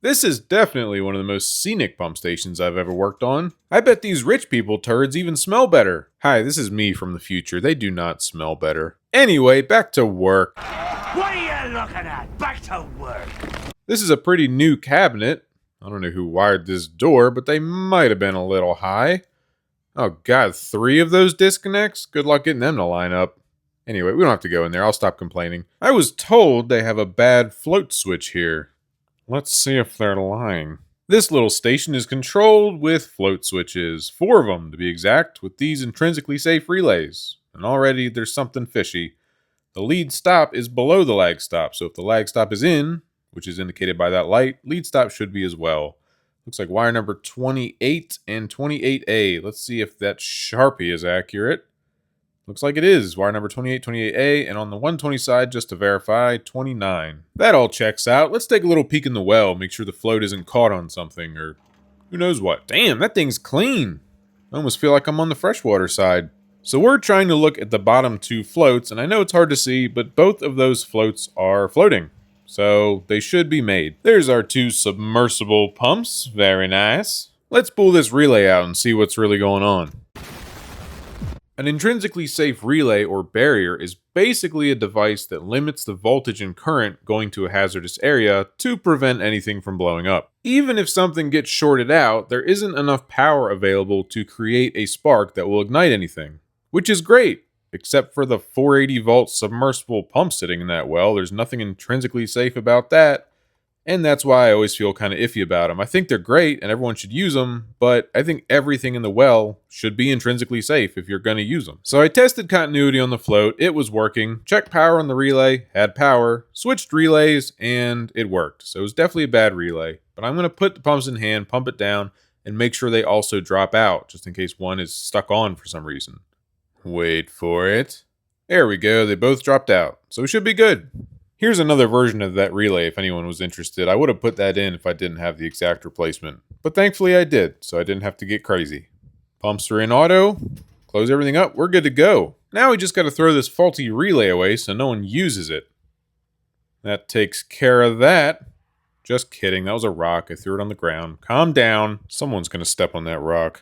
This is definitely one of the most scenic pump stations I've ever worked on. I bet these rich people turds even smell better. Hi, this is me from the future. They do not smell better. Anyway, back to work. What are you looking at? Back to work. This is a pretty new cabinet. I don't know who wired this door, but they might have been a little high. Oh god, 3 of those disconnects? Good luck getting them to line up. Anyway, we don't have to go in there. I'll stop complaining. I was told they have a bad float switch here. Let's see if they're lying. This little station is controlled with float switches. 4 of them, to be exact, with these intrinsically safe relays. And already there's something fishy. The lead stop is below the lag stop, so if the lag stop is in, which is indicated by that light, lead stop should be as well. Looks like wire number 28 and 28A. Let's see if that Sharpie is accurate. Looks like it is. Wire number 28, 28A, and on the 120 side, just to verify, 29. That all checks out. Let's take a little peek in the well, make sure the float isn't caught on something, or who knows what. Damn, that thing's clean. I almost feel like I'm on the freshwater side. So we're trying to look at the bottom 2 floats, and I know it's hard to see, but both of those floats are floating. So they should be made. There's our 2 submersible pumps. Very nice. Let's pull this relay out and see what's really going on. An intrinsically safe relay or barrier is basically a device that limits the voltage and current going to a hazardous area to prevent anything from blowing up. Even if something gets shorted out, there isn't enough power available to create a spark that will ignite anything. Which is great, except for the 480 volt submersible pump sitting in that well. There's nothing intrinsically safe about that. And that's why I always feel kind of iffy about them. I think they're great and everyone should use them, but I think everything in the well should be intrinsically safe if you're going to use them. So I tested continuity on the float, it was working, checked power on the relay, had power, switched relays, and it worked. So it was definitely a bad relay, but I'm going to put the pumps in hand, pump it down, and make sure they also drop out, just in case one is stuck on for some reason. Wait for it. There we go, they both dropped out, so it should be good. Here's another version of that relay if anyone was interested. I would have put that in if I didn't have the exact replacement. But thankfully I did, so I didn't have to get crazy. Pumps are in auto. Close everything up. We're good to go. Now we just got to throw this faulty relay away so no one uses it. That takes care of that. Just kidding. That was a rock. I threw it on the ground. Calm down. Someone's going to step on that rock.